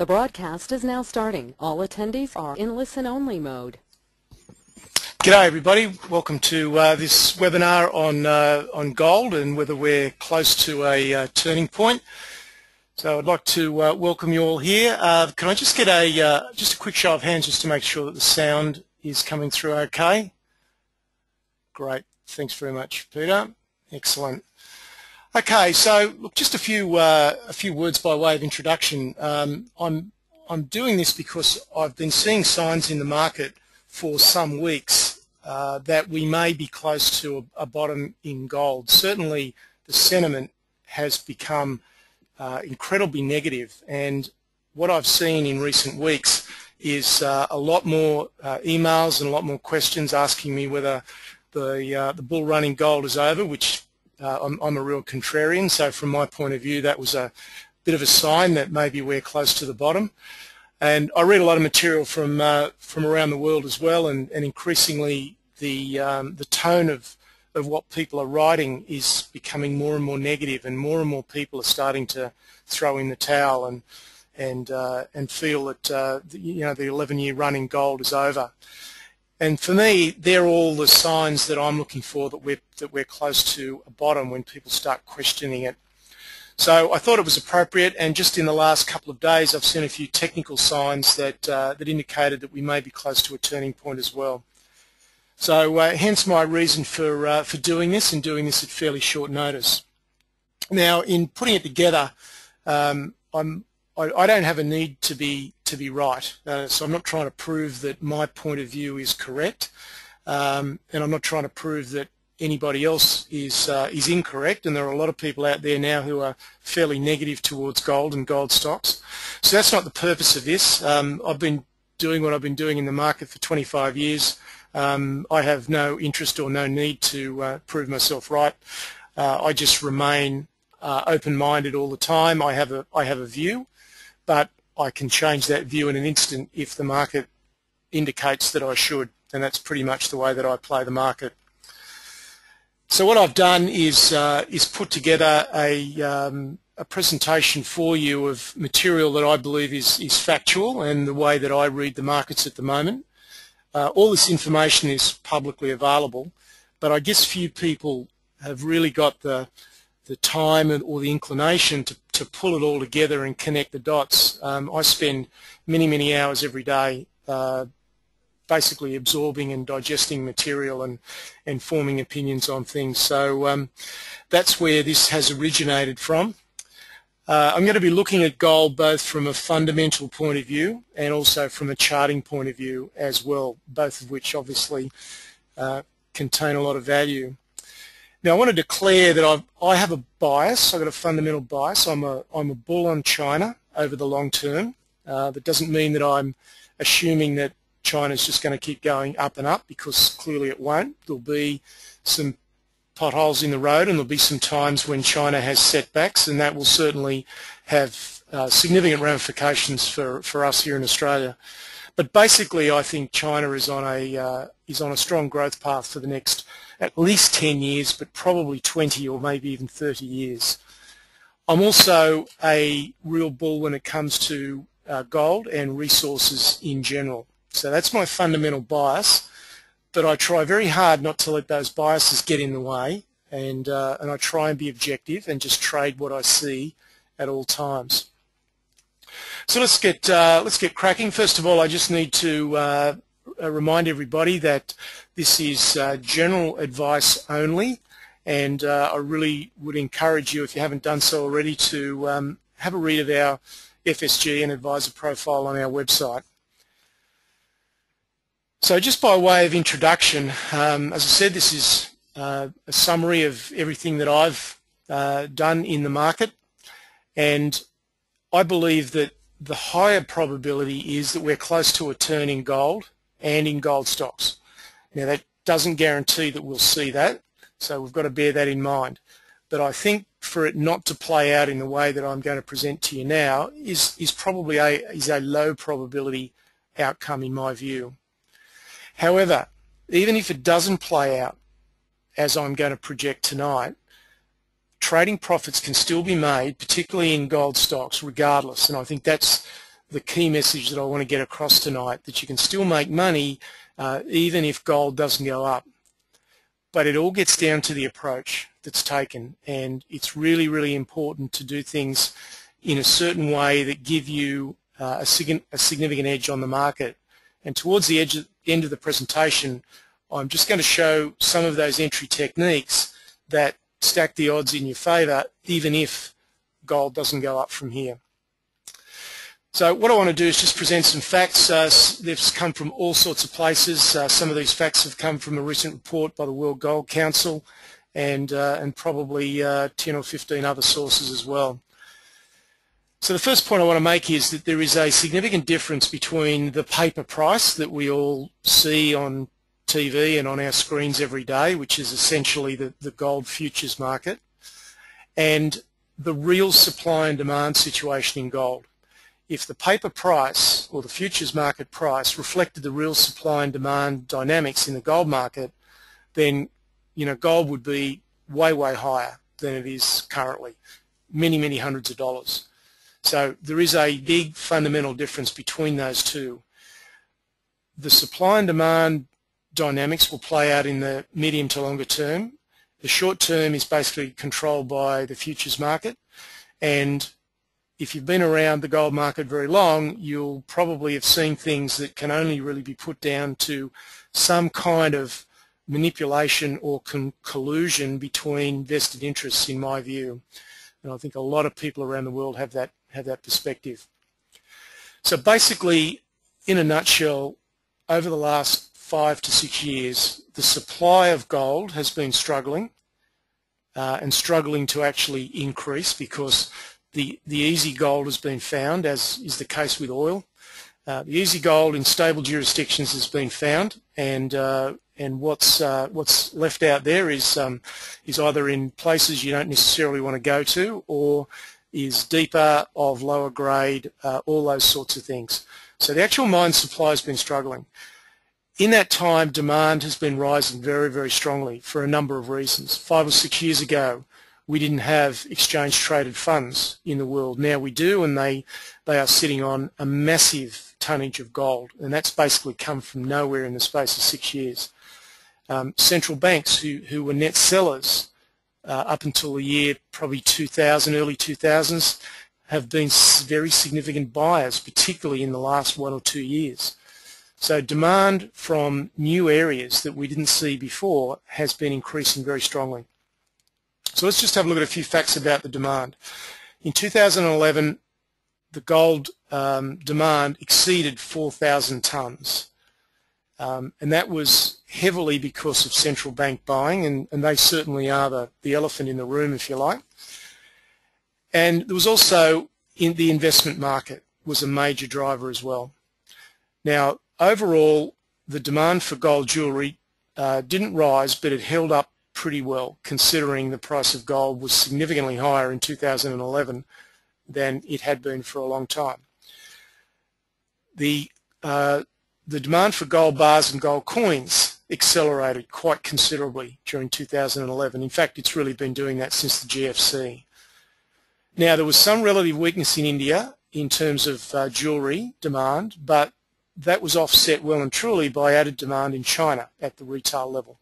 The broadcast is now starting. All attendees are in listen-only mode. G'day everybody, welcome to this webinar on gold and whether we're close to a turning point. So I'd like to welcome you all here. Can I just get just a quick show of hands just to make sure that the sound is coming through okay? Great, thanks very much Peter, excellent. Okay, so look, just a few words by way of introduction. I'm doing this because I've been seeing signs in the market for some weeks that we may be close to a bottom in gold. Certainly the sentiment has become incredibly negative, and what I've seen in recent weeks is a lot more emails and a lot more questions asking me whether the bull run in gold is over, which I'm a real contrarian, so from my point of view that was a bit of a sign that maybe we're close to the bottom. And I read a lot of material from around the world as well, and increasingly the tone of what people are writing is becoming more and more negative, and more people are starting to throw in the towel and feel that the 11-year run in gold is over. And for me, they're all the signs that I'm looking for that we're close to a bottom when people start questioning it. So I thought it was appropriate, and just in the last couple of days I've seen a few technical signs that indicated that we may be close to a turning point as well. So hence my reason for doing this, and doing this at fairly short notice. Now, in putting it together, I don't have a need to be right, so I'm not trying to prove that my point of view is correct, and I'm not trying to prove that anybody else is incorrect, and there are a lot of people out there now who are fairly negative towards gold and gold stocks. So that's not the purpose of this. I've been doing what I've been doing in the market for 25 years. I have no interest or no need to prove myself right. I just remain open-minded all the time. I have a view, but I can change that view in an instant if the market indicates that I should, and that's pretty much the way that I play the market. So what I've done is put together a presentation for you of material that I believe is factual and the way that I read the markets at the moment. All this information is publicly available, but I guess few people have really got the time or the inclination to pull it all together and connect the dots. I spend many hours every day basically absorbing and digesting material and forming opinions on things. So that's where this has originated from. I'm going to be looking at gold both from a fundamental point of view and also from a charting point of view as well, both of which obviously contain a lot of value. Now I want to declare that I have a bias. I've got a fundamental bias. I'm a bull on China over the long term. That doesn't mean that I'm assuming that China's just going to keep going up and up, because clearly it won't. There'll be some potholes in the road, and there'll be some times when China has setbacks, and that will certainly have significant ramifications for us here in Australia. But basically I think China is on a strong growth path for the next at least 10 years, but probably 20 or maybe even 30 years. I'm also a real bull when it comes to gold and resources in general. So that's my fundamental bias, but I try very hard not to let those biases get in the way, and I try and be objective and just trade what I see at all times. So let's get cracking. First of all, I just need to remind everybody that this is general advice only, and I really would encourage you, if you haven't done so already, to have a read of our FSG and advisor profile on our website. So just by way of introduction, as I said, this is a summary of everything that I've done in the market, and I believe that the higher probability is that we're close to a turn in gold and in gold stocks. Now that doesn't guarantee that we'll see that, so we've got to bear that in mind. But I think for it not to play out in the way that I'm going to present to you now is probably a low probability outcome in my view. However, even if it doesn't play out as I'm going to project tonight, trading profits can still be made, particularly in gold stocks, regardless. And I think that's the key message that I want to get across tonight, that you can still make money even if gold doesn't go up. But it all gets down to the approach that's taken, and it's really, really important to do things in a certain way that give you a significant edge on the market. And towards the end of the presentation, I'm just going to show some of those entry techniques that stack the odds in your favour even if gold doesn't go up from here. So what I want to do is just present some facts. They've come from all sorts of places. Some of these facts have come from a recent report by the World Gold Council and probably 10 or 15 other sources as well. So the first point I want to make is that there is a significant difference between the paper price that we all see on TV and on our screens every day, which is essentially the gold futures market, and the real supply and demand situation in gold. If the paper price or the futures market price reflected the real supply and demand dynamics in the gold market, then gold would be way, way higher than it is currently, many, many hundreds of dollars. So there is a big fundamental difference between those two. The supply and demand dynamics will play out in the medium to longer term. The short term is basically controlled by the futures market, and if you've been around the gold market very long, you'll probably have seen things that can only really be put down to some kind of manipulation or collusion between vested interests, in my view. And I think a lot of people around the world have that perspective. So basically, in a nutshell, over the last 5 to 6 years, the supply of gold has been struggling and struggling to actually increase because the easy gold has been found, as is the case with oil. The easy gold in stable jurisdictions has been found, and what's left out there is either in places you don't necessarily want to go to, or is deeper, of lower grade, all those sorts of things. So the actual mine supply has been struggling. In that time, demand has been rising very, very strongly for a number of reasons. 5 or 6 years ago, we didn't have exchange-traded funds in the world. Now we do, and they are sitting on a massive tonnage of gold, and that's basically come from nowhere in the space of 6 years. Central banks who were net sellers up until the year probably 2000, early 2000s, have been very significant buyers, particularly in the last 1 or 2 years. So demand from new areas that we didn't see before has been increasing very strongly. So let's just have a look at a few facts about the demand. In 2011, the gold demand exceeded 4,000 tonnes. And that was heavily because of central bank buying, and they certainly are the elephant in the room, if you like. And there was also in the investment market was a major driver as well. Now, overall, the demand for gold jewellery didn't rise, but it held up pretty well, considering the price of gold was significantly higher in 2011 than it had been for a long time. The demand for gold bars and gold coins accelerated quite considerably during 2011. In fact, it's really been doing that since the GFC. Now, there was some relative weakness in India in terms of jewellery demand, but that was offset well and truly by added demand in China at the retail level.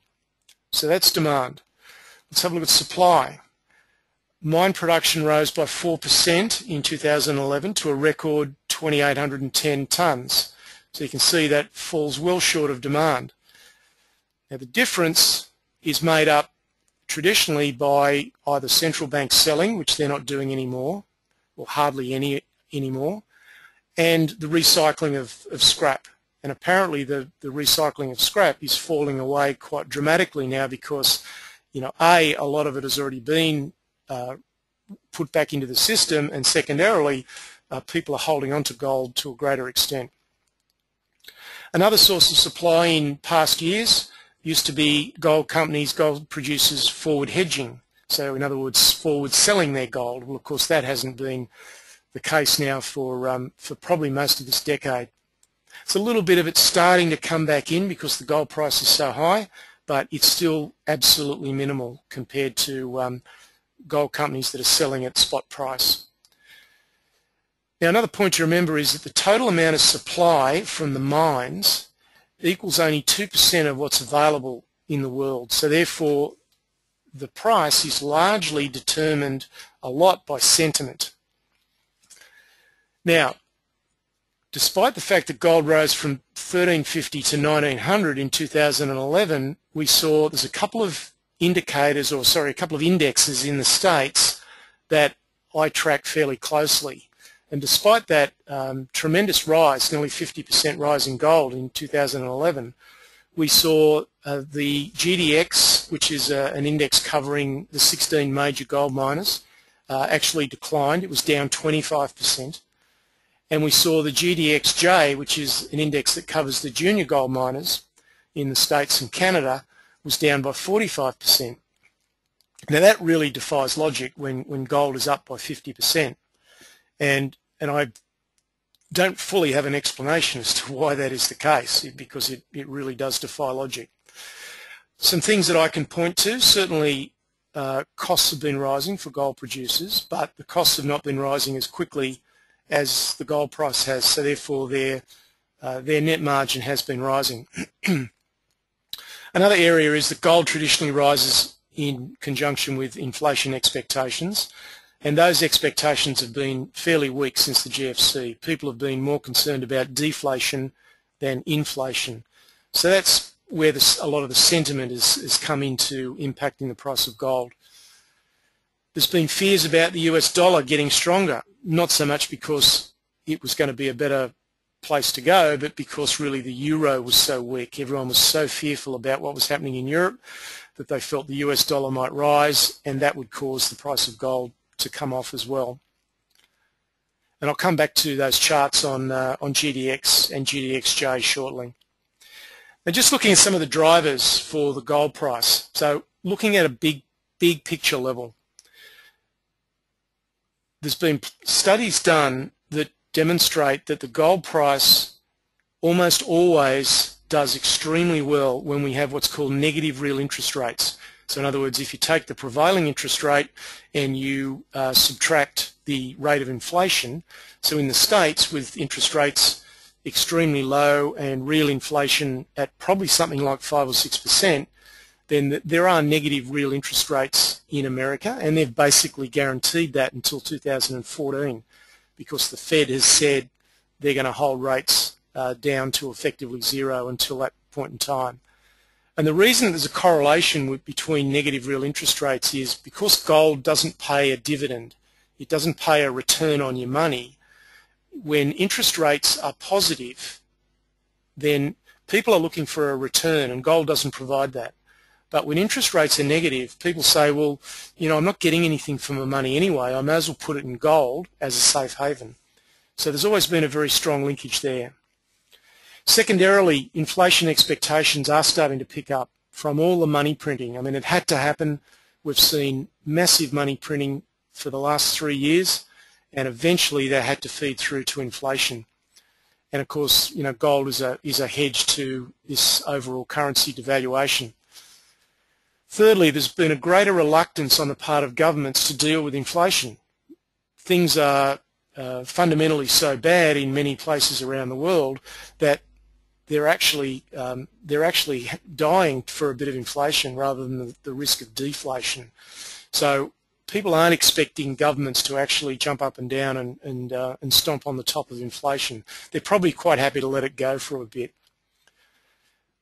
So that's demand. Let's have a look at supply. Mine production rose by 4% in 2011 to a record 2,810 tonnes. So you can see that falls well short of demand. Now the difference is made up traditionally by either central bank selling, which they're not doing anymore, or hardly any anymore, and the recycling of scrap. And apparently the recycling of scrap is falling away quite dramatically now because, A, a lot of it has already been put back into the system, and secondarily, people are holding on to gold to a greater extent. Another source of supply in past years used to be gold companies, gold producers forward hedging. So in other words, forward selling their gold. Well, of course, that hasn't been the case now for probably most of this decade. So a little bit of it starting to come back in because the gold price is so high, but it's still absolutely minimal compared to gold companies that are selling at spot price. Now, another point to remember is that the total amount of supply from the mines equals only 2% of what's available in the world. So therefore, the price is largely determined a lot by sentiment. Now, despite the fact that gold rose from 1350 to 1900 in 2011, we saw there's a couple of indicators, or sorry, a couple of indexes in the States that I track fairly closely. And despite that tremendous rise, nearly 50% rise in gold in 2011, we saw the GDX, which is an index covering the 16 major gold miners, actually declined. It was down 25%. And we saw the GDXJ, which is an index that covers the junior gold miners in the States and Canada, was down by 45%. Now that really defies logic when gold is up by 50%. And I don't fully have an explanation as to why that is the case, because it really does defy logic. Some things that I can point to, certainly costs have been rising for gold producers, but the costs have not been rising as quickly as the gold price has, so therefore their net margin has been rising. Another area is that gold traditionally rises in conjunction with inflation expectations, and those expectations have been fairly weak since the GFC. People have been more concerned about deflation than inflation. So that's where a lot of the sentiment has come into impacting the price of gold. There's been fears about the US dollar getting stronger, not so much because it was going to be a better place to go, but because really the euro was so weak. Everyone was so fearful about what was happening in Europe that they felt the US dollar might rise, and that would cause the price of gold to come off as well. And I'll come back to those charts on GDX and GDXJ shortly. Now, just looking at some of the drivers for the gold price. So looking at a big picture level, there's been studies done that demonstrate that the gold price almost always does extremely well when we have what's called negative real interest rates. So in other words, if you take the prevailing interest rate and you subtract the rate of inflation, so in the States with interest rates extremely low and real inflation at probably something like 5 or 6%, then there are negative real interest rates in America, and they've basically guaranteed that until 2014 because the Fed has said they're going to hold rates down to effectively zero until that point in time. And the reason there's a correlation between negative real interest rates is because gold doesn't pay a dividend, it doesn't pay a return on your money. When interest rates are positive, then people are looking for a return, and gold doesn't provide that. But when interest rates are negative, people say, well, you know, I'm not getting anything for my money anyway, I may as well put it in gold as a safe haven. So there's always been a very strong linkage there. Secondarily, inflation expectations are starting to pick up from all the money printing. I mean, it had to happen. We've seen massive money printing for the last 3 years, and eventually that had to feed through to inflation. And of course, you know, gold is a hedge to this overall currency devaluation. Thirdly, there's been a greater reluctance on the part of governments to deal with inflation. Things are fundamentally so bad in many places around the world that they're actually dying for a bit of inflation rather than the risk of deflation. So people aren't expecting governments to actually jump up and down and stomp on the top of inflation. They're probably quite happy to let it go for a bit.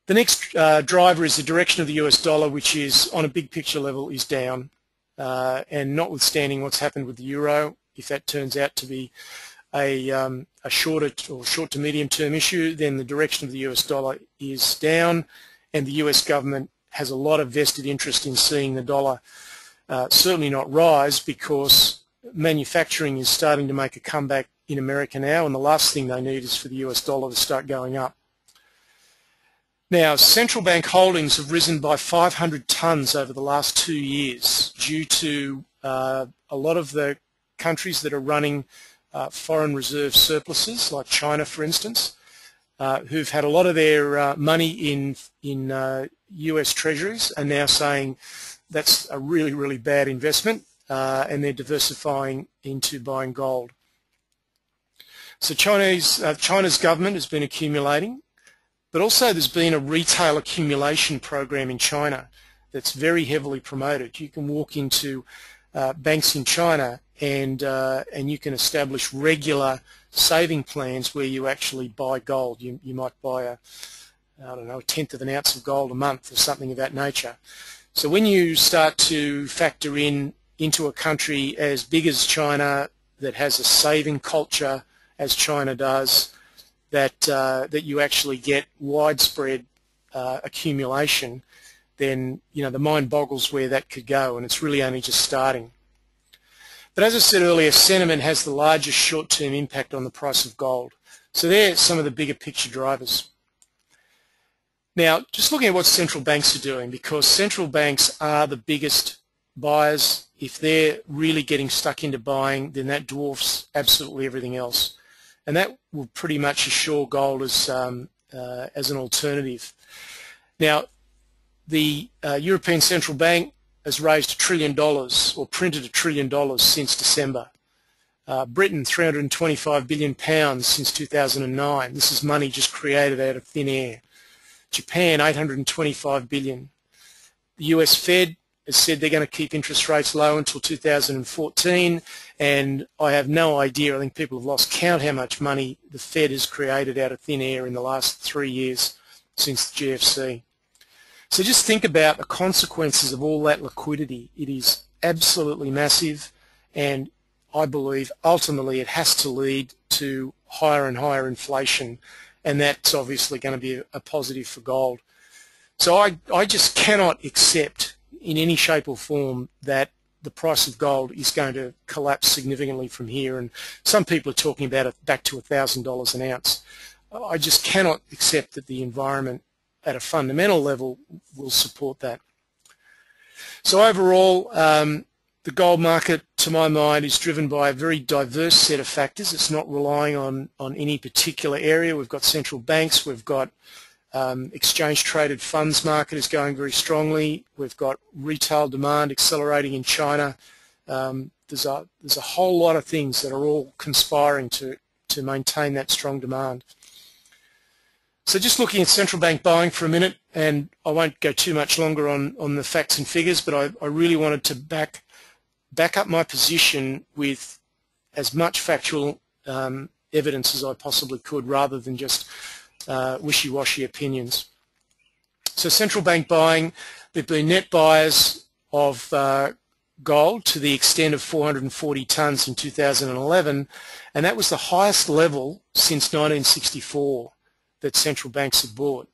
The next driver is the direction of the US dollar, which is, on a big picture level, is down. And notwithstanding what's happened with the euro, if that turns out to be a short to medium term issue, then the direction of the US dollar is down, and the US government has a lot of vested interest in seeing the dollar certainly not rise, because manufacturing is starting to make a comeback in America now, and the last thing they need is for the US dollar to start going up. Now, central bank holdings have risen by 500 tonnes over the last 2 years due to a lot of the countries that are running foreign reserve surpluses, like China, for instance, who've had a lot of their money in US treasuries, are now saying that's a really, really bad investment, and they're diversifying into buying gold. So China's government has been accumulating, but also there's been a retail accumulation program in China that's very heavily promoted. You can walk into banks in China and you can establish regular saving plans where you actually buy gold. You might buy a 1/10 of an ounce of gold a month or something of that nature. So when you start to factor into a country as big as China that has a saving culture as China does, that you actually get widespread accumulation, then the mind boggles where that could go, and it's really only just starting. But as I said earlier, sentiment has the largest short-term impact on the price of gold. So they're some of the bigger picture drivers. Now, just looking at what central banks are doing, because central banks are the biggest buyers. If they're really getting stuck into buying, then that dwarfs absolutely everything else. And that will pretty much assure gold as an alternative. Now, the European Central Bank has raised $1 trillion or printed $1 trillion since December. Britain, £325 billion since 2009. This is money just created out of thin air. Japan, $825 billion. The US Fed has said they're going to keep interest rates low until 2014, and I have no idea, I think people have lost count how much money the Fed has created out of thin air in the last 3 years since the GFC. So just think about the consequences of all that liquidity. It is absolutely massive, and I believe ultimately it has to lead to higher and higher inflation, and that's obviously going to be a positive for gold. So I just cannot accept in any shape or form that the price of gold is going to collapse significantly from here, and some people are talking about it back to $1,000 an ounce. I just cannot accept that the environment at a fundamental level will support that. So overall, the gold market, to my mind, is driven by a very diverse set of factors. It's not relying on any particular area. We've got central banks, we've got exchange-traded funds market is going very strongly. We've got retail demand accelerating in China. There's a whole lot of things that are all conspiring to maintain that strong demand. So just looking at central bank buying for a minute, and I won't go too much longer on the facts and figures, but I really wanted to back up my position with as much factual evidence as I possibly could, rather than just wishy-washy opinions. So central bank buying, there have been net buyers of gold to the extent of 440 tonnes in 2011, and that was the highest level since 1964 that central banks had bought.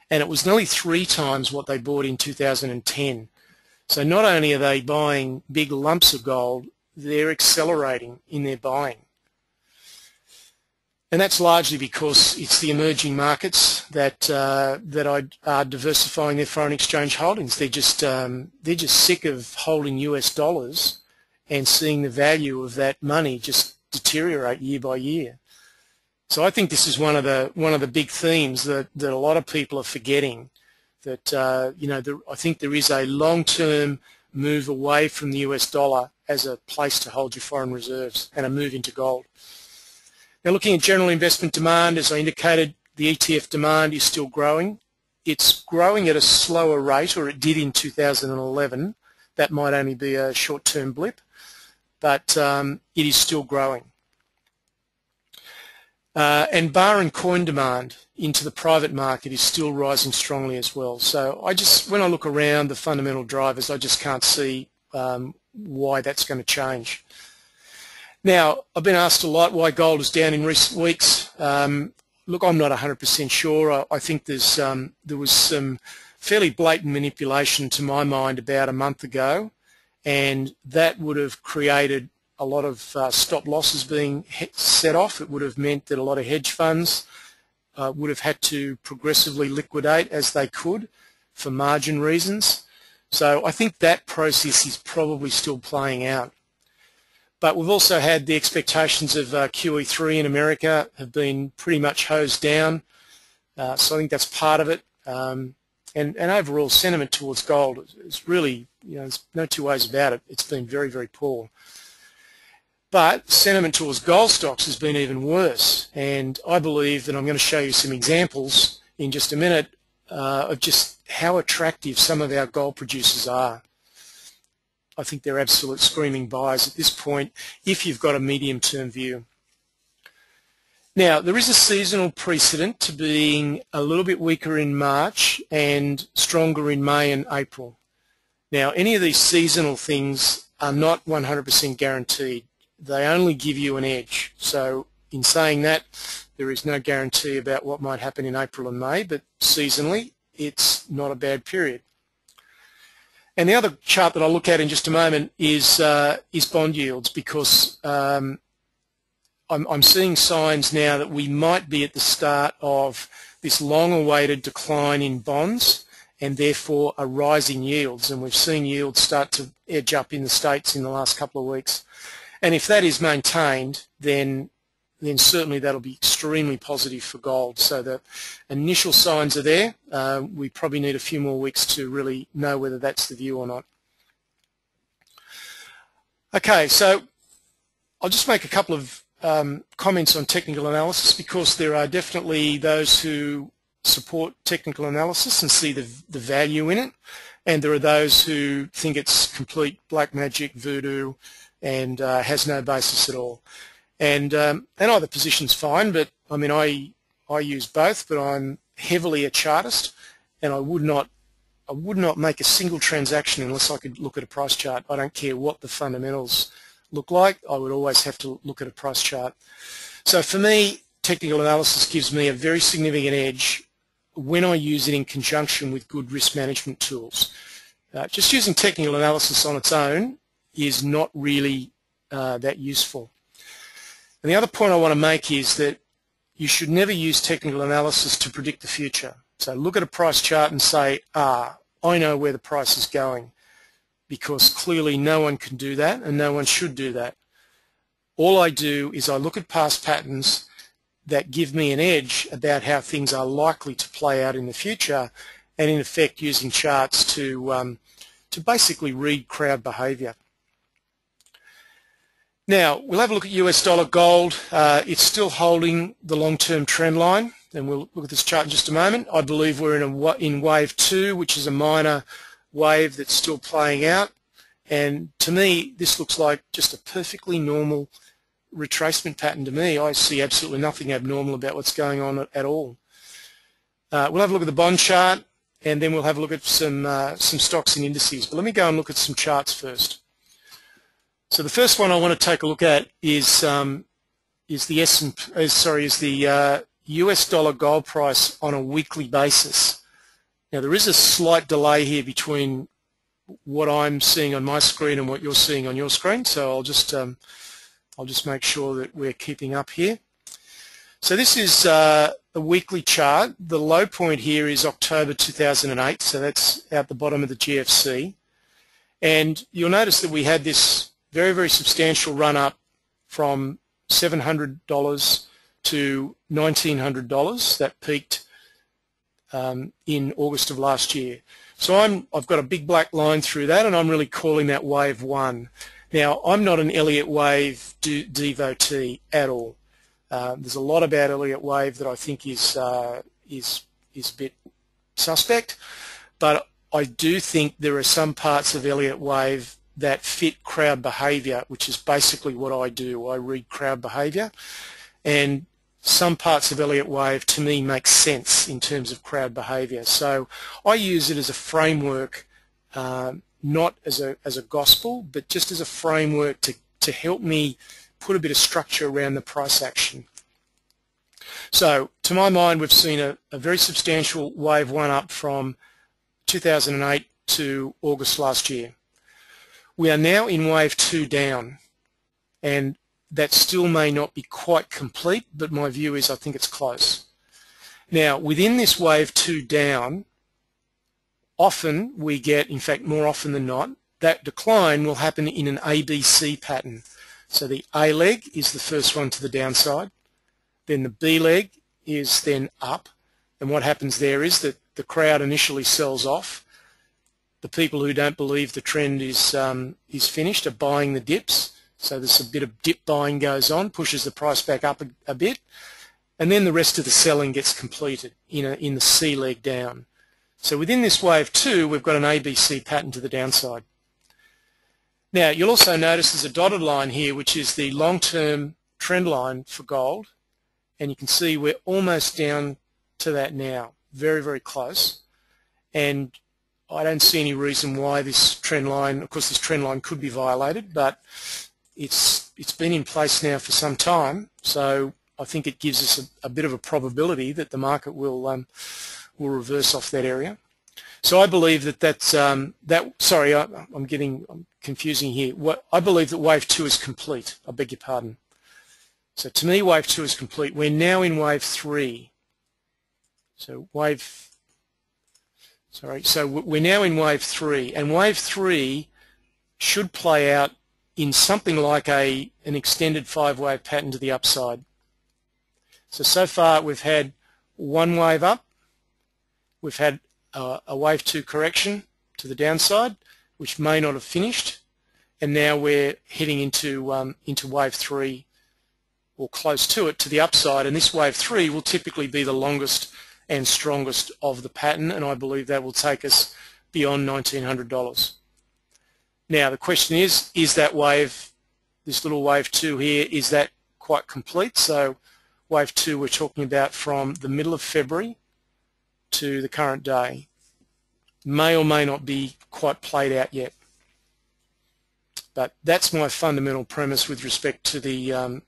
And it was nearly 3 times what they bought in 2010. So not only are they buying big lumps of gold, they're accelerating in their buying. And that's largely because it's the emerging markets that are diversifying their foreign exchange holdings. They're just sick of holding US dollars and seeing the value of that money just deteriorate year by year. So I think this is one of the big themes that a lot of people are forgetting. That I think there is a long-term move away from the US dollar as a place to hold your foreign reserves, and a move into gold. Now, looking at general investment demand, as I indicated, the ETF demand is still growing. It's growing at a slower rate, or it did in 2011. That might only be a short-term blip, but it is still growing. And bar and coin demand into the private market is still rising strongly as well. So when I look around the fundamental drivers, I just can't see why that's going to change. Now, I've been asked a lot why gold is down in recent weeks. Look, I'm not 100% sure. I think there was some fairly blatant manipulation to my mind about a month ago, and that would have created a lot of stop losses being set off. It would have meant that a lot of hedge funds would have had to progressively liquidate as they could for margin reasons. So I think that process is probably still playing out. But we've also had the expectations of QE3 in America have been pretty much hosed down. So I think that's part of it. And overall sentiment towards gold is really, there's no two ways about it. It's been very, very poor. But sentiment towards gold stocks has been even worse, and I believe that I'm going to show you some examples in just a minute of just how attractive some of our gold producers are. I think they're absolute screaming buys at this point if you've got a medium-term view. Now, there is a seasonal precedent to being a little bit weaker in March and stronger in May and April. Now, any of these seasonal things are not 100% guaranteed. They only give you an edge. So in saying that, there is no guarantee about what might happen in April and May, but seasonally, it's not a bad period. And the other chart that I'll look at in just a moment is bond yields, because I'm seeing signs now that we might be at the start of this long-awaited decline in bonds and therefore a rise in yields. And we've seen yields start to edge up in the States in the last couple of weeks. And if that is maintained, then certainly that'll be extremely positive for gold. So the initial signs are there. We probably need a few more weeks to really know whether that's the view or not. Okay, so I'll just make a couple of comments on technical analysis, because there are definitely those who support technical analysis and see the value in it, and there are those who think it's complete black magic, voodoo, and has no basis at all. And either position's fine, but I mean I use both, but I'm heavily a chartist, and I would not make a single transaction unless I could look at a price chart. I don't care what the fundamentals look like, I would always have to look at a price chart. So for me, technical analysis gives me a very significant edge when I use it in conjunction with good risk management tools. Just using technical analysis on its own is not really that useful. And the other point I want to make is that you should never use technical analysis to predict the future. So look at a price chart and say, I know where the price is going, because clearly no one can do that and no one should do that. All I do is I look at past patterns that give me an edge about how things are likely to play out in the future, and in effect using charts to basically read crowd behavior. Now, we'll have a look at US dollar gold. It's still holding the long-term trend line, and we'll look at this chart in just a moment. I believe we're in wave 2, which is a minor wave that's still playing out, and to me this looks like just a perfectly normal retracement pattern to me. I see absolutely nothing abnormal about what's going on at all. We'll have a look at the bond chart, and then we'll have a look at some stocks and indices. But let me go and look at some charts first. So the first one I want to take a look at is the US dollar gold price on a weekly basis. Now there is a slight delay here between what I'm seeing on my screen and what you're seeing on your screen, so I'll just make sure that we're keeping up here. So this is a weekly chart. The low point here is October 2008, so that's at the bottom of the GFC. And you'll notice that we had this very, very substantial run up from $700 to $1,900 that peaked in August of last year. So I've got a big black line through that, and I'm really calling that wave 1. Now, I'm not an Elliott wave devotee at all. There's a lot about Elliott wave that I think is a bit suspect, but I do think there are some parts of Elliott wave that fit crowd behavior, which is basically what I do. I read crowd behavior, and some parts of Elliott wave to me make sense in terms of crowd behavior. So I use it as a framework, not as a gospel, but just as a framework to help me put a bit of structure around the price action. So to my mind, we've seen a very substantial wave 1 up from 2008 to August last year. We are now in wave 2 down, and that still may not be quite complete, but my view is I think it's close. Now, within this wave 2 down, often we get, in fact more often than not, that decline will happen in an ABC pattern. So the A leg is the first one to the downside, then the B leg is then up, and what happens there is that the crowd initially sells off. The people who don't believe the trend is finished are buying the dips, So there's a bit of dip buying goes on, pushes the price back up a bit, and then the rest of the selling gets completed in the C leg down. So within this wave 2, we've got an ABC pattern to the downside. Now, you'll also notice there's a dotted line here, which is the long-term trend line for gold, and you can see we're almost down to that now, very, very close. And I don't see any reason why this trend line, of course this trend line could be violated, but it's been in place now for some time, so I think it gives us a bit of a probability that the market will reverse off that area. So I believe sorry, I'm confusing here. I believe that wave 2 is complete. I beg your pardon. So to me, wave 2 is complete. We're now in wave 3. So we're now in wave 3, and wave 3 should play out in something like an extended 5-wave pattern to the upside. So far we've had one wave up, we've had a wave 2 correction to the downside, which may not have finished, and now we're heading into wave 3, or close to it, to the upside, and this wave 3 will typically be the longest and strongest of the pattern, and I believe that will take us beyond $1,900. Now the question is that wave, this little wave 2 here, is that quite complete? So wave 2 we're talking about from the middle of February to the current day. May or may not be quite played out yet. But that's my fundamental premise with respect to the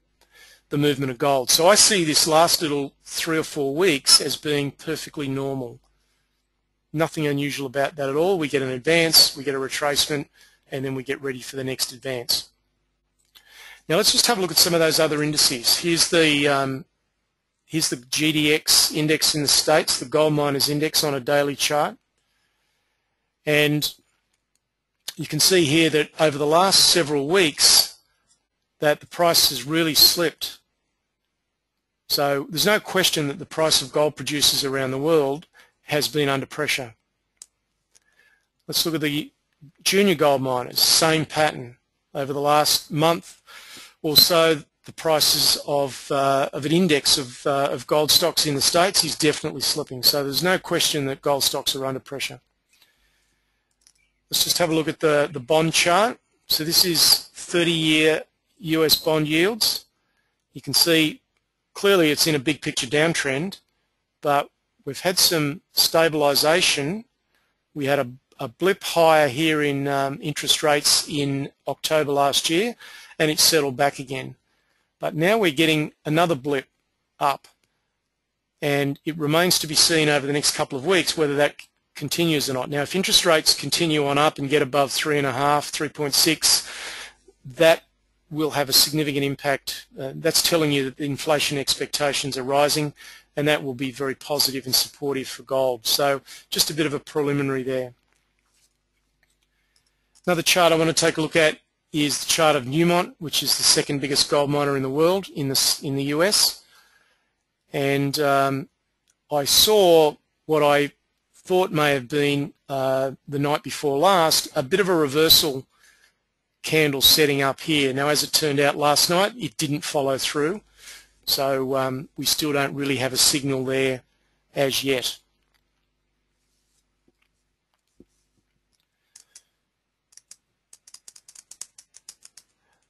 movement of gold. So I see this last little 3 or 4 weeks as being perfectly normal. Nothing unusual about that at all. We get an advance, we get a retracement, and then we get ready for the next advance. Now let's just have a look at some of those other indices. Here's the GDX index in the States, the Gold Miners Index on a daily chart. And you can see here that over the last several weeks that the price has really slipped. So there's no question that the price of gold producers around the world has been under pressure. Let's look at the junior gold miners, same pattern. Over the last month or so, the prices of an index of gold stocks in the States is definitely slipping. So there's no question that gold stocks are under pressure. Let's just have a look at the bond chart. So this is 30-year US bond yields. You can see clearly it's in a big picture downtrend, but we've had some stabilization. We had a blip higher here in interest rates in October last year, and it's settled back again. But now we're getting another blip up, and it remains to be seen over the next couple of weeks whether that continues or not. Now, if interest rates continue on up and get above 3.5, 3.6, that will have a significant impact. That's telling you that the inflation expectations are rising, and that will be very positive and supportive for gold. So just a bit of a preliminary there. Another chart I want to take a look at is the chart of Newmont, which is the second biggest gold miner in the world in the US. And I saw what I thought may have been the night before last, a bit of a reversal candle setting up here. Now, as it turned out last night, it didn't follow through, so we still don't really have a signal there as yet.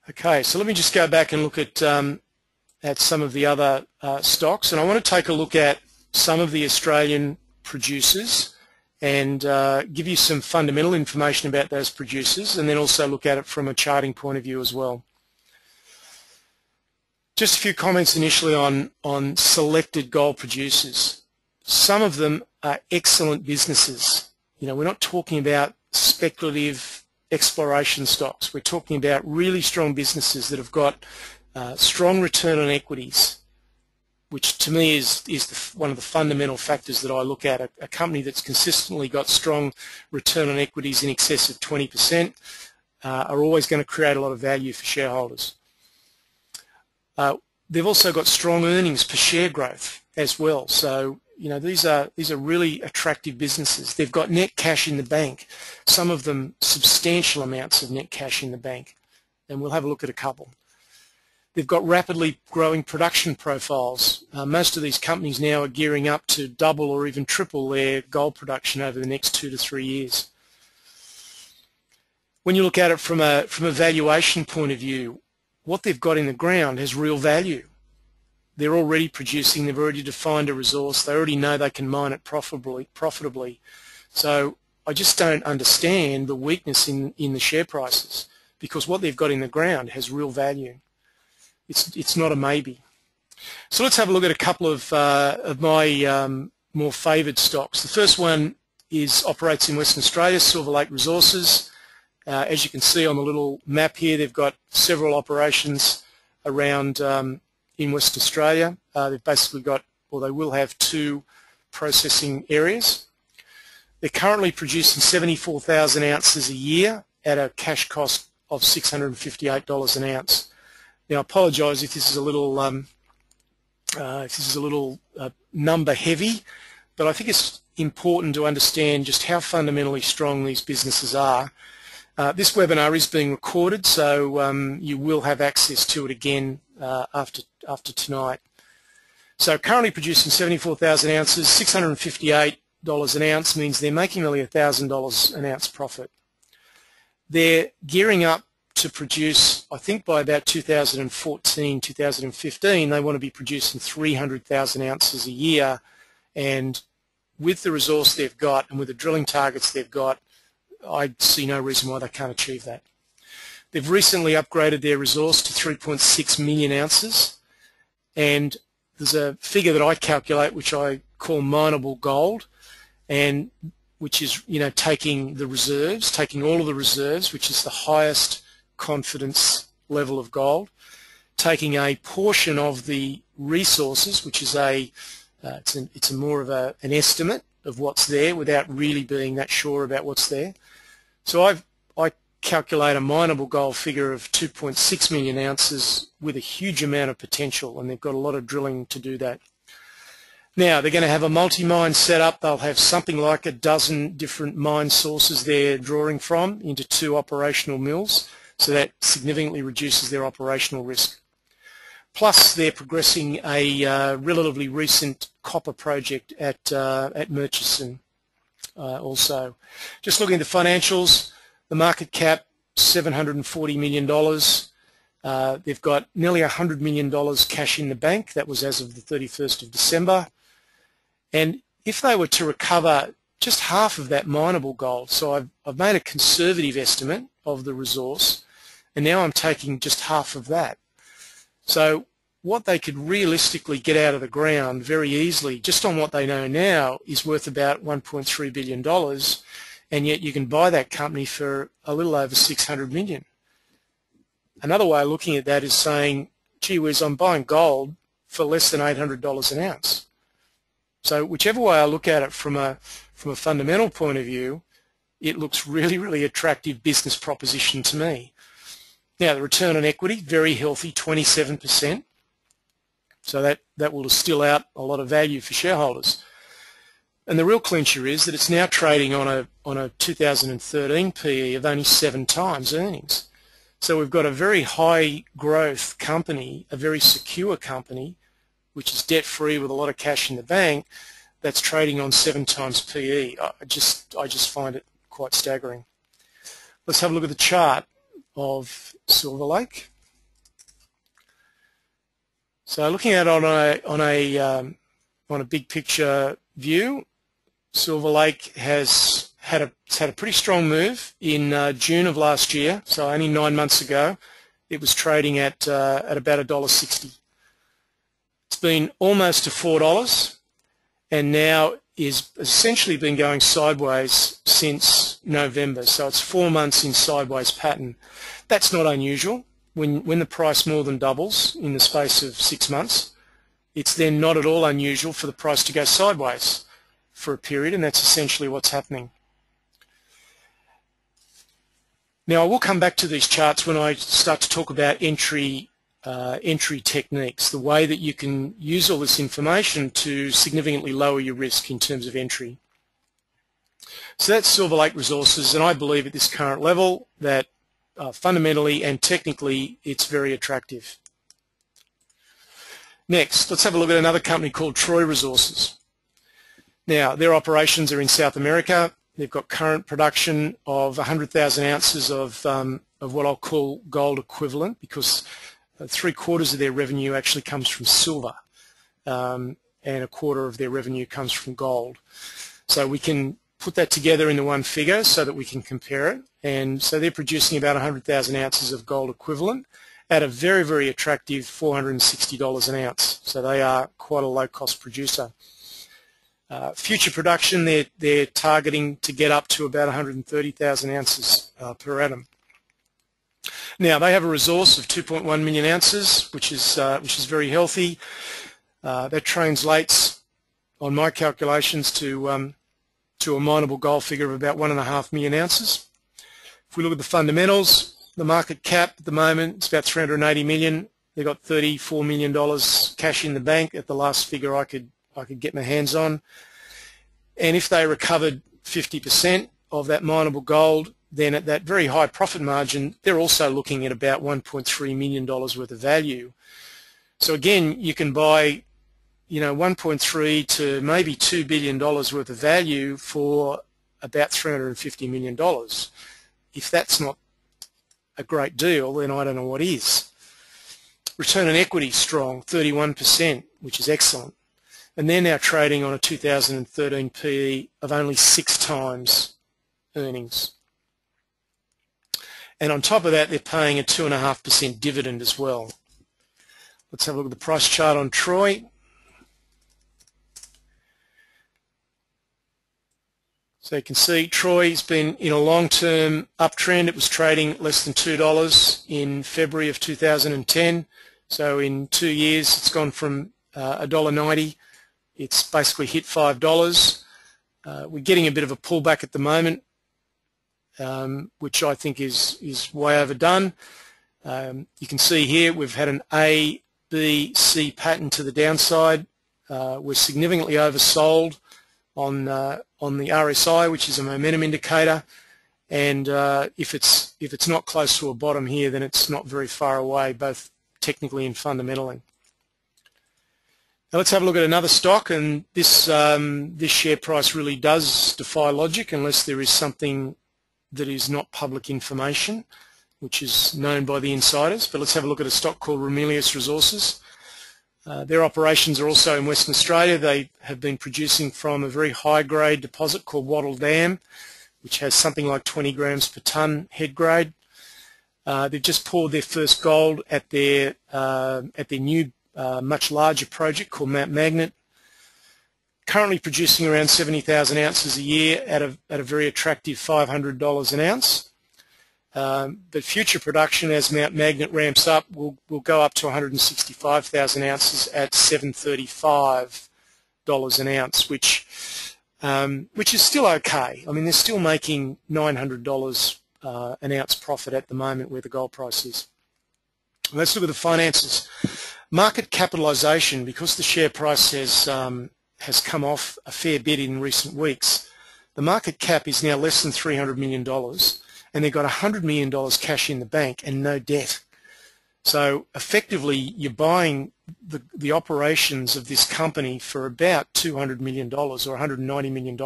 Okay, so let me just go back and look at some of the other stocks, and I want to take a look at some of the Australian producers and give you some fundamental information about those producers, and then also look at it from a charting point of view as well. Just a few comments initially on selected gold producers. Some of them are excellent businesses. You know, we're not talking about speculative exploration stocks. We're talking about really strong businesses that have got strong return on equities, which to me is one of the fundamental factors that I look at. A company that's consistently got strong return on equities in excess of 20% are always going to create a lot of value for shareholders. They've also got strong earnings per share growth as well. So, you know, these are really attractive businesses. They've got net cash in the bank, some of them substantial amounts of net cash in the bank. and we'll have a look at a couple. They've got rapidly growing production profiles. Most of these companies now are gearing up to double or even triple their gold production over the next 2 to 3 years. When you look at it from a valuation point of view, what they've got in the ground has real value. They're already producing, they've already defined a resource, they already know they can mine it profitably. So I just don't understand the weakness in the share prices, because what they've got in the ground has real value. It's not a maybe. So let's have a look at a couple of my more favoured stocks. The first one operates in Western Australia, Silver Lake Resources. As you can see on the little map here, they've got several operations around in Western Australia. They've basically got, or they will have, 2 processing areas. They're currently producing 74,000 ounces a year at a cash cost of $658 an ounce. Now, I apologise if this is a little number heavy, but I think it's important to understand just how fundamentally strong these businesses are. This webinar is being recorded, so you will have access to it again after tonight. So currently producing 74,000 ounces, $658 an ounce means they're making nearly $1,000 an ounce profit. They're gearing up to produce, I think by about 2014, 2015, they want to be producing 300,000 ounces a year, and with the resource they've got and with the drilling targets they've got, I see no reason why they can't achieve that. They've recently upgraded their resource to 3.6 million ounces, and there's a figure that I calculate which I call mineable gold, and which is, taking the reserves, taking all of the reserves, which is the highest confidence level of gold, taking a portion of the resources, which is it's more of an estimate of what's there without really being that sure about what's there. So I calculate a mineable gold figure of 2.6 million ounces with a huge amount of potential, and they've got a lot of drilling to do that. Now, they're going to have a multi-mine setup. They'll have something like a dozen different mine sources they're drawing from into 2 operational mills, so that significantly reduces their operational risk. Plus, they're progressing a relatively recent copper project at Murchison also. Just looking at the financials, the market cap, $740 million. They've got nearly $100 million cash in the bank. That was as of the 31st of December. And if they were to recover just half of that mineable gold, so I've made a conservative estimate of the resource, and now I'm taking just half of that. So what they could realistically get out of the ground very easily, just on what they know now, is worth about $1.3 billion, and yet you can buy that company for a little over $600 million. Another way of looking at that is saying, gee whiz, I'm buying gold for less than $800 an ounce. So whichever way I look at it from a fundamental point of view, it looks really, really attractive business proposition to me. Now, the return on equity, very healthy, 27%. So that will distill out a lot of value for shareholders. And the real clincher is that it's now trading on a 2013 PE of only 7 times earnings. So we've got a very high growth company, a very secure company, which is debt-free with a lot of cash in the bank, that's trading on 7 times PE. I just find it quite staggering. Let's have a look at the chart of Silver Lake. So looking at it on a big picture view, Silver Lake has had a pretty strong move in June of last year. So only 9 months ago, it was trading at about $1.60. It's been almost to $4, and now is essentially been going sideways since November. So it's 4 months in sideways pattern. That's not unusual. When the price more than doubles in the space of 6 months, it's then not at all unusual for the price to go sideways for a period, and that's essentially what's happening. Now, I will come back to these charts when I start to talk about entry techniques, the way that you can use all this information to significantly lower your risk in terms of entry. So that's Silver Lake Resources, and I believe at this current level that fundamentally and technically it's very attractive. Next, let's have a look at another company called Troy Resources. Now, their operations are in South America. They've got current production of 100,000 ounces of what I'll call gold equivalent, because 3/4 of their revenue actually comes from silver, and 1/4 of their revenue comes from gold. So we can put that together into one figure so that we can compare it. And so they're producing about 100,000 ounces of gold equivalent at a very, very attractive $460 an ounce. So they are quite a low-cost producer. Future production, they're targeting to get up to about 130,000 ounces per annum. Now, they have a resource of 2.1 million ounces, which is very healthy. That translates, on my calculations, to a mineable gold figure of about 1.5 million ounces. If we look at the fundamentals, the market cap at the moment is about 380 million. They've got $34 million cash in the bank at the last figure I could get my hands on. And if they recovered 50% of that mineable gold, then at that very high profit margin, they're also looking at about $1.3 million worth of value. So again, you can buy, 1.3 to maybe $2 billion worth of value for about $350 million. If that's not a great deal, then I don't know what is. Return on equity strong, 31%, which is excellent. And they're now trading on a 2013 PE of only 6 times earnings. And on top of that, they're paying a 2.5% dividend as well. Let's have a look at the price chart on Troy. So you can see Troy's been in a long-term uptrend. It was trading less than $2 in February of 2010. So in 2 years, it's gone from $1.90. It's basically hit $5. We're getting a bit of a pullback at the moment, which I think is way overdone. You can see here we've had an A, B, C pattern to the downside. We're significantly oversold on the RSI, which is a momentum indicator, and if it's not close to a bottom here, then it's not very far away, both technically and fundamentally. Now let's have a look at another stock, and this share price really does defy logic unless there is something that is not public information, which is known by the insiders. But let's have a look at a stock called Ramelius Resources. Their operations are also in Western Australia. They have been producing from a very high-grade deposit called Wattle Dam, which has something like 20 grams per tonne head grade. They've just poured their first gold at their new much larger project called Mount Magnet. Currently producing around 70,000 ounces a year at a very attractive $500 an ounce. But future production, as Mount Magnet ramps up, will go up to 165,000 ounces at $735 an ounce, which is still okay. I mean, they're still making $900 an ounce profit at the moment where the gold price is. Let's look at the finances. Market capitalisation, because the share price has come off a fair bit in recent weeks, the market cap is now less than $300 million, and they've got $100 million cash in the bank and no debt. So effectively, you're buying the operations of this company for about $200 million or $190 million.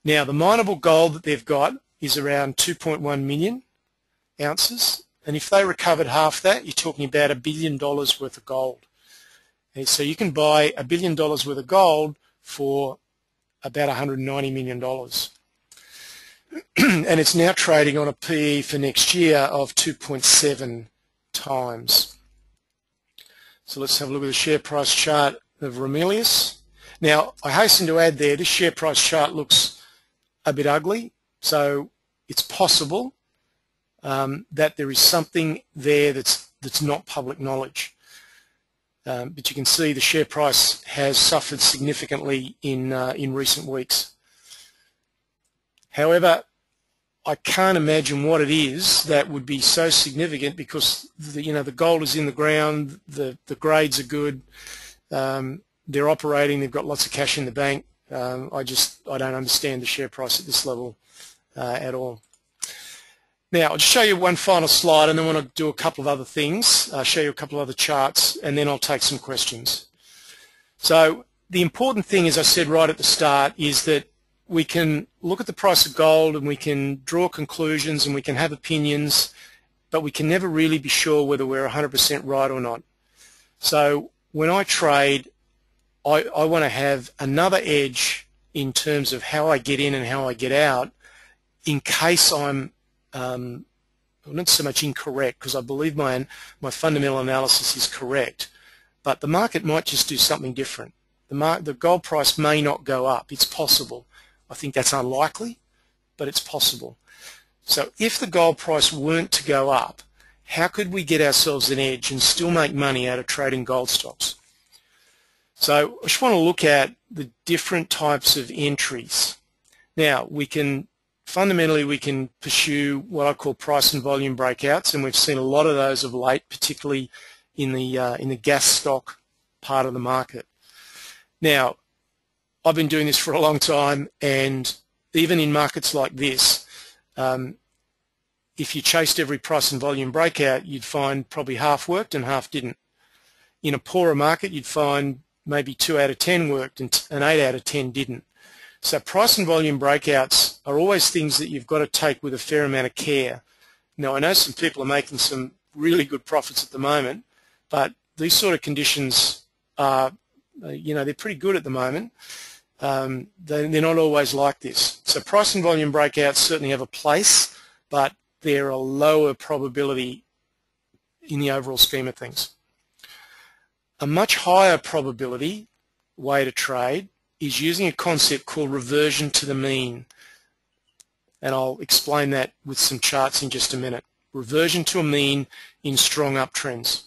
Now, the mineable gold that they've got is around 2.1 million ounces, and if they recovered half that, you're talking about $1 billion worth of gold. And so you can buy $1 billion worth of gold for about $190 million. And it's now trading on a PE for next year of 2.7 times. So let's have a look at the share price chart of Ramelius. Now, I hasten to add there, this share price chart looks a bit ugly, so it's possible that there is something there that's not public knowledge. But you can see the share price has suffered significantly in recent weeks. However, I can't imagine what it is that would be so significant, because the gold is in the ground, the grades are good, they're operating, they've got lots of cash in the bank. I don't understand the share price at this level at all. Now, I'll just show you one final slide and then I want to do a couple of other things, show you a couple of other charts, and then I'll take some questions. So the important thing, as I said right at the start, is that we can look at the price of gold and we can draw conclusions and we can have opinions, but we can never really be sure whether we're 100% right or not. So when I trade, I want to have another edge in terms of how I get in and how I get out in case I'm not so much incorrect, because I believe my fundamental analysis is correct, but the market might just do something different. The gold price may not go up. It's possible. I think that's unlikely, but it's possible. So if the gold price weren't to go up, how could we get ourselves an edge and still make money out of trading gold stocks? So I just want to look at the different types of entries. Now, fundamentally we can pursue what I call price and volume breakouts, and we've seen a lot of those of late, particularly in the gas stock part of the market. Now, I've been doing this for a long time, and even in markets like this, if you chased every price and volume breakout, you'd find probably half worked and half didn't. In a poorer market, you'd find maybe 2 out of 10 worked and 8 out of 10 didn't. So price and volume breakouts are always things that you've got to take with a fair amount of care. Now, I know some people are making some really good profits at the moment, but these sort of conditions are, they're pretty good at the moment. They're not always like this. So price and volume breakouts certainly have a place, but they're a lower probability in the overall scheme of things. A much higher probability way to trade is using a concept called reversion to the mean, and I'll explain that with some charts in just a minute. Reversion to a mean in strong uptrends.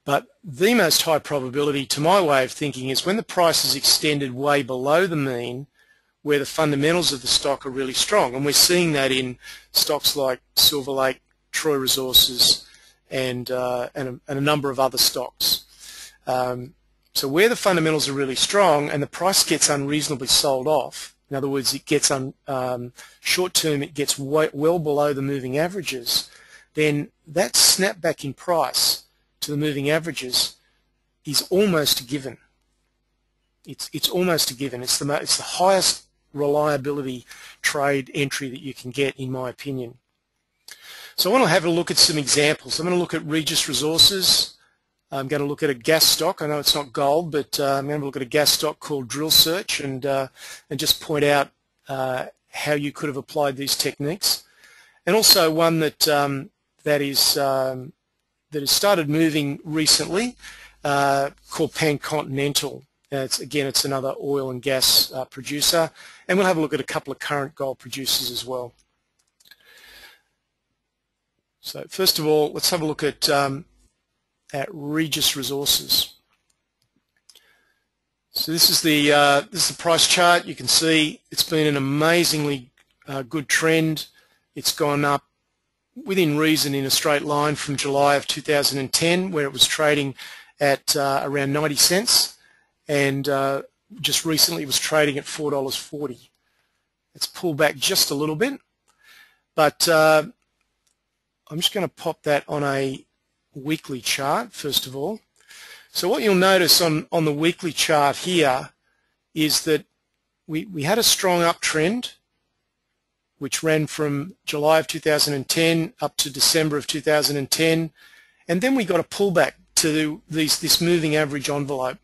But the most high probability, to my way of thinking, is when the price is extended way below the mean, where the fundamentals of the stock are really strong, and we're seeing that in stocks like Silver Lake, Troy Resources, and a number of other stocks. So where the fundamentals are really strong and the price gets unreasonably sold off, in other words, it gets short term, it gets well below the moving averages, then that snapback in price to the moving averages is almost a given. It's almost a given. It's the highest reliability trade entry that you can get, in my opinion. So I want to have a look at some examples. I'm going to look at Regis Resources. I'm going to look at a gas stock. I know it's not gold, but I'm going to look at a gas stock called Drill Search and just point out how you could have applied these techniques. And also one that has started moving recently called Pan-Continental. It's another oil and gas producer, and we'll have a look at a couple of current gold producers as well. So first of all, let's have a look at Regis Resources. So this is the price chart. You can see it's been an amazingly good trend. It's gone up within reason in a straight line from July of 2010, where it was trading at around 90 cents, and just recently it was trading at $4.40. It's pulled back just a little bit, but I'm just going to pop that on a weekly chart first of all. So what you'll notice on the weekly chart here is that we had a strong uptrend which ran from July of 2010 up to December of 2010, and then we got a pullback to this moving average envelope,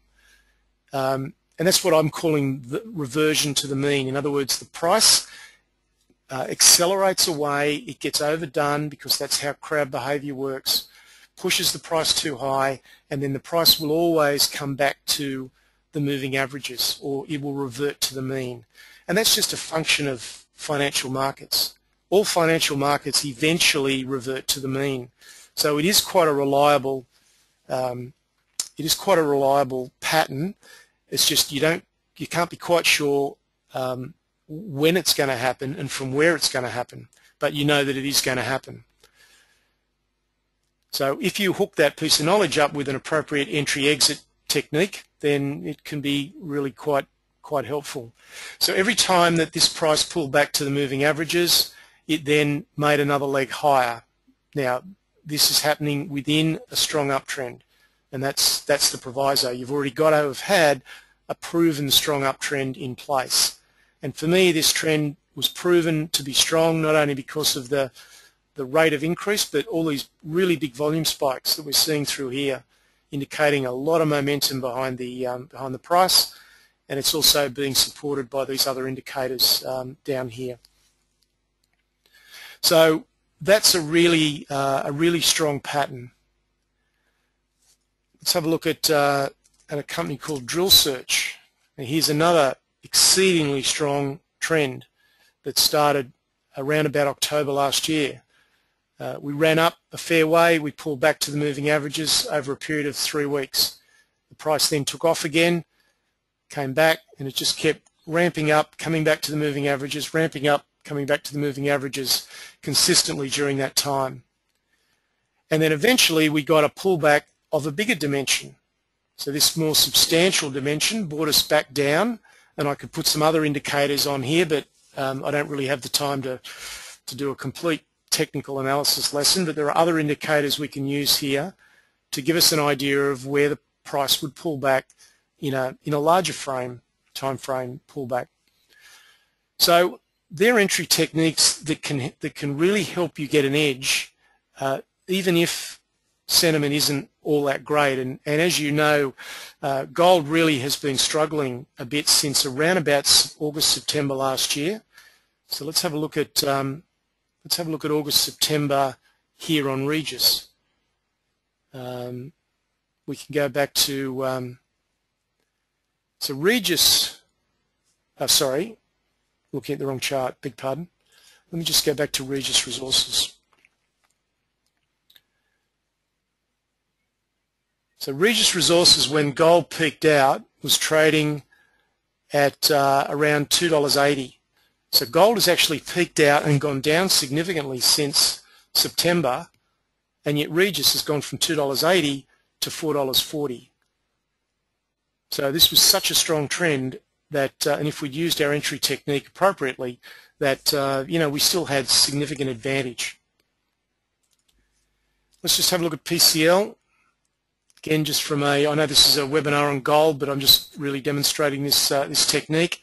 and that's what I'm calling the reversion to the mean. In other words, the price accelerates away, it gets overdone because that's how crowd behavior works, pushes the price too high, and then the price will always come back to the moving averages, or it will revert to the mean. And that's just a function of financial markets. All financial markets eventually revert to the mean. So it is quite a reliable pattern. It's just you can't be quite sure when it's going to happen and from where it's going to happen, but you know that it is going to happen. So if you hook that piece of knowledge up with an appropriate entry-exit technique, then it can be really quite helpful. So every time that this price pulled back to the moving averages, it then made another leg higher. Now, this is happening within a strong uptrend, and that's the proviso. You've already got to have had a proven strong uptrend in place. And for me, this trend was proven to be strong not only because of the rate of increase, but all these really big volume spikes that we're seeing through here, indicating a lot of momentum behind the price, and it's also being supported by these other indicators down here. So that's a really strong pattern. Let's have a look at a company called Drill Search. And here's another exceedingly strong trend that started around about October last year. We ran up a fair way, we pulled back to the moving averages over a period of 3 weeks. The price then took off again, came back, and it just kept ramping up, coming back to the moving averages, ramping up, coming back to the moving averages consistently during that time. And then eventually we got a pullback of a bigger dimension. So this more substantial dimension brought us back down, and I could put some other indicators on here, but I don't really have the time to do a complete technical analysis lesson, but there are other indicators we can use here to give us an idea of where the price would pull back in a larger time frame pullback. So they're entry techniques that can really help you get an edge, even if sentiment isn't all that great. And as you know, gold really has been struggling a bit since around about August, September last year. So let's have a look at August, September here on Regis. We can go back to so Regis. Sorry, looking at the wrong chart. Beg pardon. Let me just go back to Regis Resources. So Regis Resources, when gold peaked out, was trading at around $2.80. So gold has actually peaked out and gone down significantly since September, and yet Regis has gone from $2.80 to $4.40. So this was such a strong trend that, and if we'd used our entry technique appropriately, that we still had significant advantage. Let's just have a look at PCL. Again, just from I know this is a webinar on gold, but I'm just really demonstrating this technique.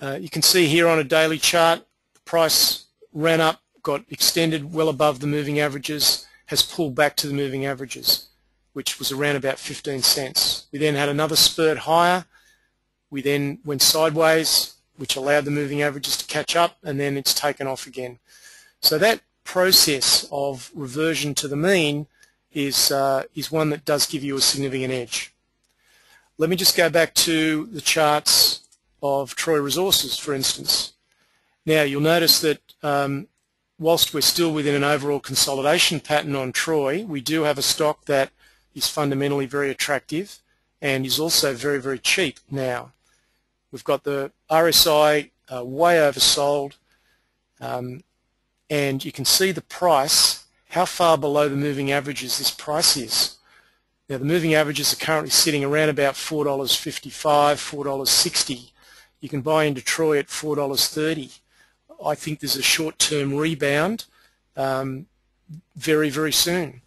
You can see here on a daily chart, the price ran up, got extended well above the moving averages, has pulled back to the moving averages, which was around about 15 cents. We then had another spurt higher. We then went sideways, which allowed the moving averages to catch up, and then it's taken off again. So that process of reversion to the mean is one that does give you a significant edge. Let me just go back to the charts of Troy Resources, for instance. Now, you'll notice that whilst we're still within an overall consolidation pattern on Troy, we do have a stock that is fundamentally very attractive and is also very, very cheap now. We've got the RSI way oversold, and you can see the price, how far below the moving averages this price is. Now, the moving averages are currently sitting around about $4.55, $4.60. You can buy into Troy at $4.30. I think there's a short-term rebound very, very soon.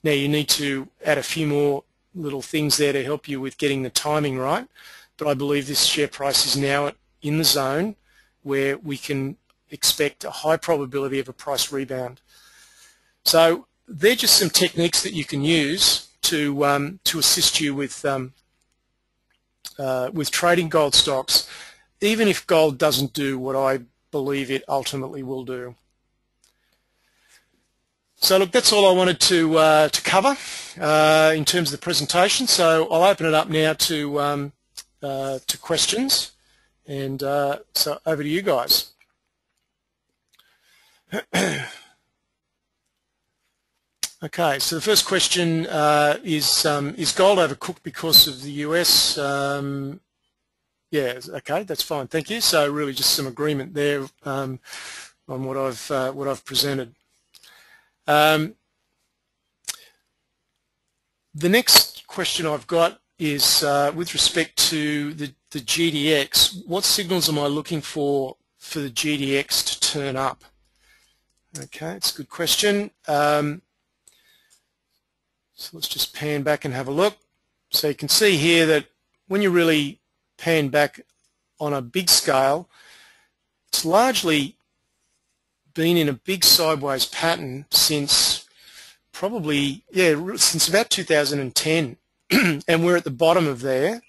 Now, you need to add a few more little things there to help you with getting the timing right, but I believe this share price is now in the zone where we can expect a high probability of a price rebound. So they're just some techniques that you can use to assist you with trading gold stocks, even if gold doesn't do what I believe it ultimately will do. So look, that's all I wanted to cover in terms of the presentation. So I'll open it up now to questions, and so over to you guys. Okay, so the first question is gold overcooked because of the US? Yeah, okay, that's fine, thank you. So really just some agreement there on what I've presented. The next question I've got is with respect to the GDX. What signals am I looking for the GDX to turn up? Okay, it's a good question. So let's just pan back and have a look. So you can see here that when you really pan back on a big scale, it's largely been in a big sideways pattern since probably, since about 2010. And we're at the bottom of there.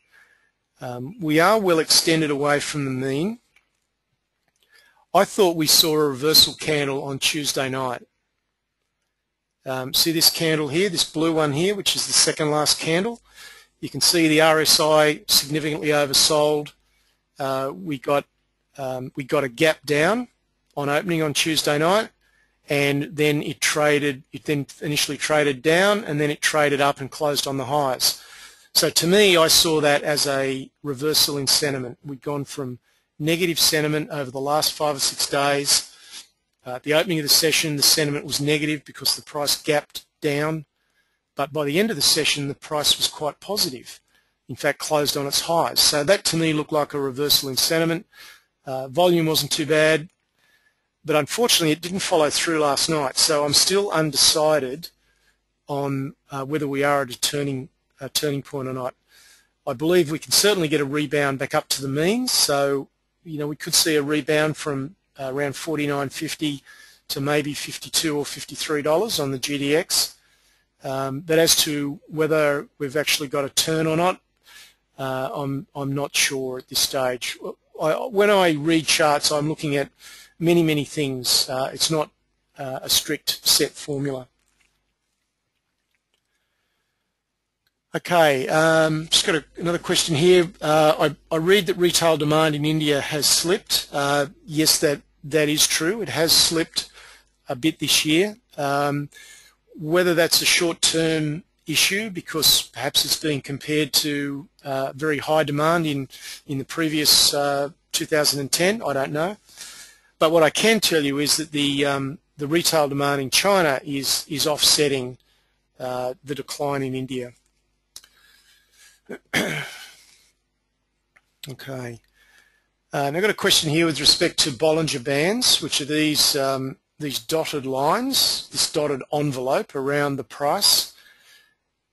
We are well extended away from the mean. I thought we saw a reversal candle on Tuesday night. See this candle here, this blue one here, which is the second last candle. You can see the RSI significantly oversold. We got a gap down on opening on Tuesday night, and then it initially traded down, and then it traded up and closed on the highs. So to me, I saw that as a reversal in sentiment. We'd gone from negative sentiment over the last 5 or 6 days. At the opening of the session, the sentiment was negative because the price gapped down, but by the end of the session, the price was quite positive. In fact, closed on its highs. So that to me looked like a reversal in sentiment. Volume wasn't too bad, but unfortunately it didn't follow through last night. So I'm still undecided on whether we are at a turning point or not. I believe we can certainly get a rebound back up to the means. So, we could see a rebound from around $49.50 to maybe $52 or $53 on the GDX. But as to whether we've actually got a turn or not, I'm not sure at this stage. When I read charts, I'm looking at many things. It's not a strict set formula. Okay, just got another question here. I read that retail demand in India has slipped. Yes, that is true. It has slipped a bit this year. Whether that's a short-term issue because perhaps it's being compared to very high demand in the previous 2010, I don't know. But what I can tell you is that the retail demand in China is offsetting the decline in India. Okay. I've got a question here with respect to Bollinger Bands, which are these dotted lines, this dotted envelope around the price.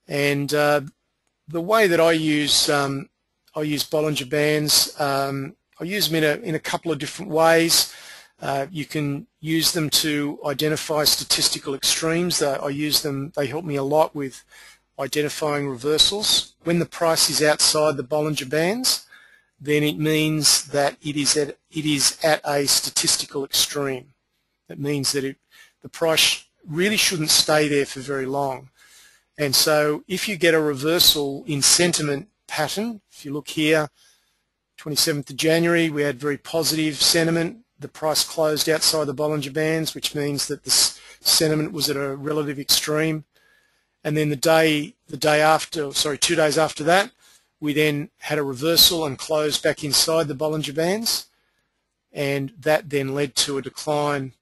And the way that I use Bollinger Bands, I use them in a couple of different ways. You can use them to identify statistical extremes. They help me a lot with identifying reversals. When the price is outside the Bollinger Bands, then it means that it is at a statistical extreme. That means that the price really shouldn't stay there for very long. And so if you get a reversal in sentiment pattern, if you look here, 27th of January, we had very positive sentiment. The price closed outside the Bollinger Bands, which means that the sentiment was at a relative extreme. And then 2 days after that, we then had a reversal and closed back inside the Bollinger Bands, and that then led to a decline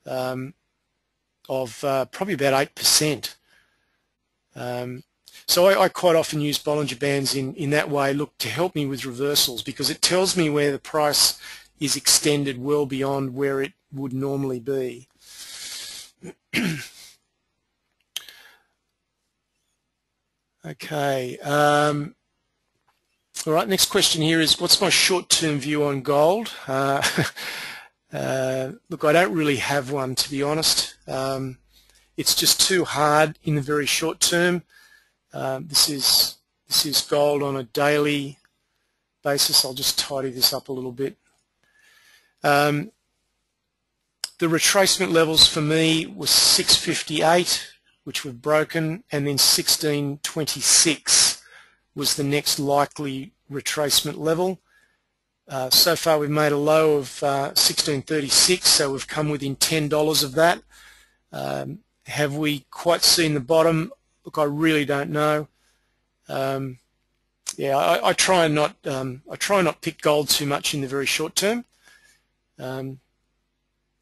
of probably about 8%. So I quite often use Bollinger Bands in that way, to help me with reversals, because it tells me where the price is extended well beyond where it would normally be. Okay. All right, next question here is, what's my short-term view on gold? Look, I don't really have one, to be honest. It's just too hard in the very short term. This is gold on a daily basis. I'll just tidy this up a little bit. The retracement levels for me was 658, which were broken, and then 1626 was the next likely retracement level. So far we've made a low of 1636, so we've come within $10 of that. Have we quite seen the bottom? Look, I really don't know. Yeah, I try and not pick gold too much in the very short term.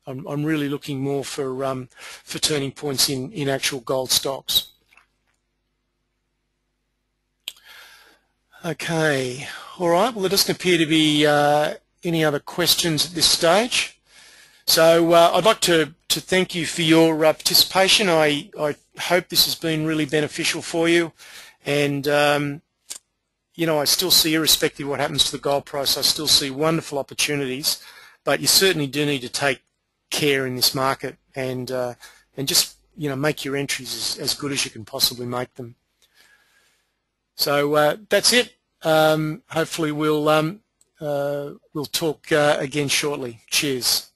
I'm really looking more for turning points in actual gold stocks. Okay, all right. Well, there doesn't appear to be any other questions at this stage. So I'd like to to thank you for your participation. I hope this has been really beneficial for you, and you know, I still see, irrespective of what happens to the gold price, I still see wonderful opportunities, but you certainly do need to take care in this market and just, you know, make your entries as good as you can possibly make them. So that's it. Hopefully we'll talk again shortly. Cheers.